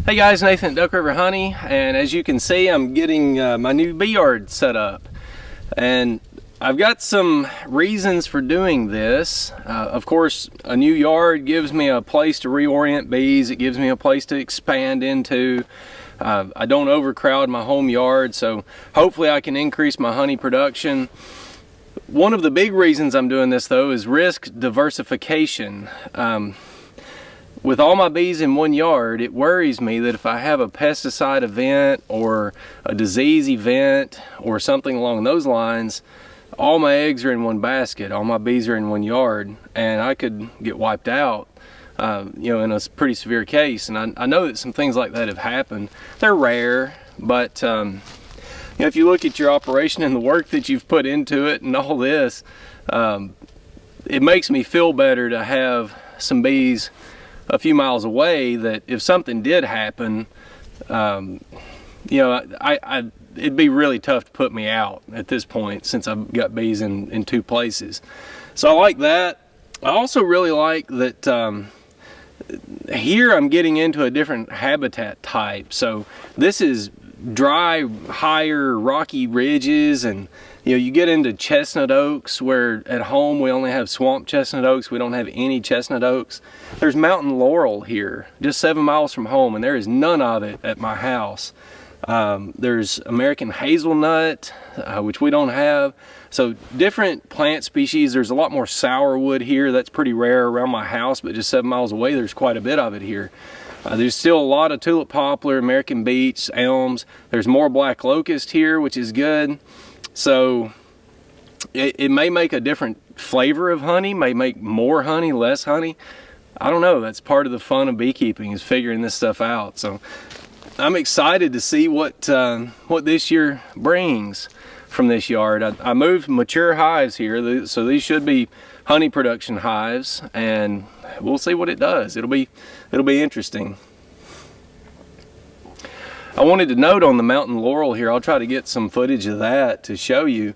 Hey guys, Nathan at Duck River Honey, and as you can see, I'm getting my new bee yard set up. And I've got some reasons for doing this. Of course, a new yard gives me a place to reorient bees. It gives me a place to expand into. I don't overcrowd my home yard, so hopefully I can increase my honey production. One of the big reasons I'm doing this though is risk diversification. With all my bees in one yard, it worries me that if I have a pesticide event or a disease event or something along those lines, all my eggs are in one basket, all my bees are in one yard, and I could get wiped out, in a pretty severe case. And I know that some things like that have happened. They're rare, but if you look at your operation and the work that you've put into it and all this, it makes me feel better to have some bees a few miles away that if something did happen, it'd be really tough to put me out at this point since I've got bees in two places. So I like that. I also really like that here I'm getting into a different habitat type. So this is dry, higher, rocky ridges, and you get into chestnut oaks where at home we only have swamp chestnut oaks. We don't have any chestnut oaks. There's mountain laurel here, just 7 miles from home, and there is none of it at my house. There's American hazelnut, which we don't have. So different plant species. There's a lot more sourwood here. That's pretty rare around my house, but just 7 miles away there's quite a bit of it here. There's still a lot of tulip poplar, American beech, elms. There's more black locust here, which is good. So it may make a different flavor of honey, may make more honey, less honey. I don't know. That's part of the fun of beekeeping, is figuring this stuff out. So I'm excited to see what this year brings from this yard. I moved mature hives here, so these should be honey production hives, and we'll see what it does. It'll be interesting. I wanted to note on the mountain laurel here, I'll try to get some footage of that to show you.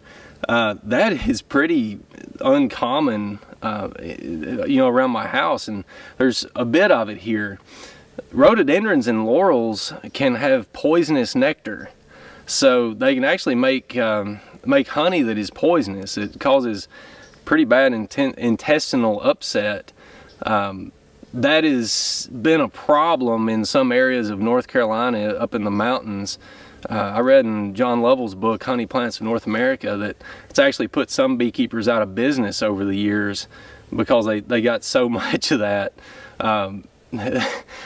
That is pretty uncommon, around my house, and there's a bit of it here. Rhododendrons and laurels can have poisonous nectar, so they can actually make honey that is poisonous. It causes pretty bad intestinal upset. That has been a problem in some areas of North Carolina up in the mountains. I read in John Lovell's book, Honey Plants of North America, that it's actually put some beekeepers out of business over the years because they got so much of that.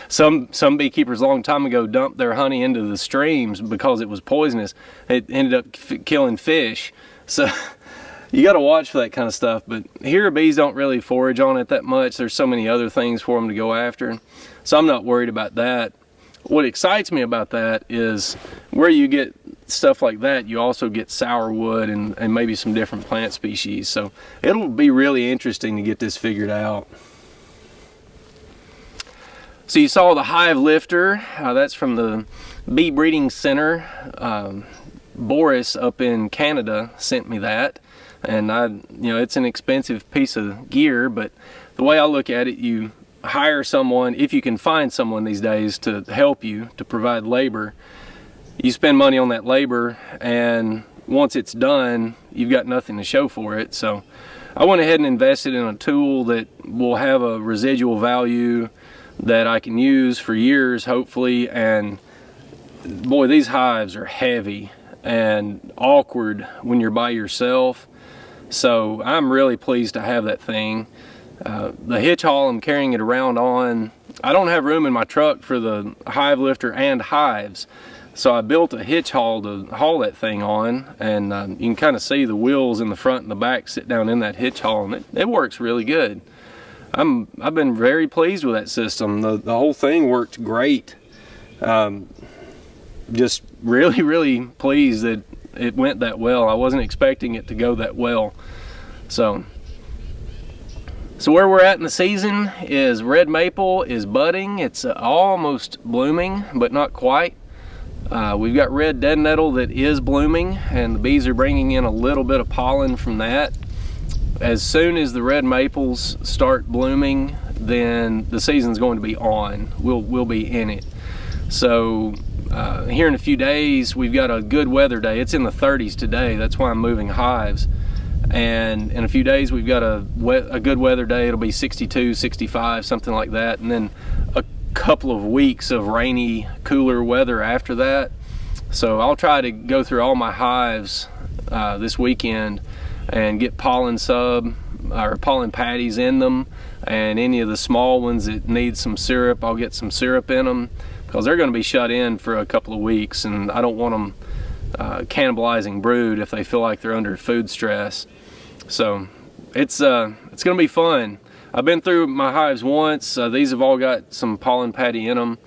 Some beekeepers a long time ago dumped their honey into the streams because it was poisonous. It ended up killing fish. So you got to watch for that kind of stuff. But here bees don't really forage on it that much. There's so many other things for them to go after. So I'm not worried about that. What excites me about that is where you get stuff like that, you also get sourwood and maybe some different plant species. So it'll be really interesting to get this figured out. So you saw the Hive Lifter. That's from the Bee Breeding Center. Boris up in Canada sent me that. And it's an expensive piece of gear, but the way I look at it, you hire someone, if you can find someone these days to help you, to provide labor. You spend money on that labor, and once it's done, you've got nothing to show for it. So I went ahead and invested in a tool that will have a residual value that I can use for years, hopefully. And boy, these hives are heavy and awkward when you're by yourself. So I'm really pleased to have that thing. The hitch haul I'm carrying it around on, I don't have room in my truck for the Hive Lifter and hives. So I built a hitch haul to haul that thing on, and you can kind of see the wheels in the front and the back sit down in that hitch haul, and it works really good. I've been very pleased with that system. The whole thing worked great. Just really pleased that it went that well. I wasn't expecting it to go that well. So where we're at in the season is red maple is budding. It's almost blooming, but not quite. We've got red dead nettle that is blooming, and the bees are bringing in a little bit of pollen from that. As soon as the red maples start blooming, then the season's going to be on. We'll be in it. So here in a few days we've got a good weather day. It's in the 30s today. That's why I'm moving hives. And in a few days we've got a good weather day. It'll be 62, 65, something like that. And then a couple of weeks of rainy, cooler weather after that. So I'll try to go through all my hives this weekend and get pollen patties in them, and any of the small ones that need some syrup, I'll get some syrup in them, because they're going to be shut in for a couple of weeks, and I don't want them cannibalizing brood if they feel like they're under food stress. So it's going to be fun. I've been through my hives once. These have all got some pollen patty in them,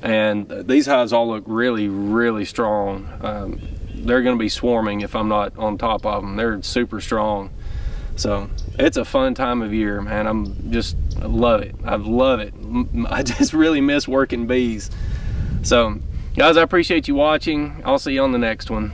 and these hives all look really, really strong. They're going to be swarming if I'm not on top of them. They're super strong. So it's a fun time of year, man. I love it. I love it. I just really miss working bees. So guys, I appreciate you watching. I'll see you on the next one.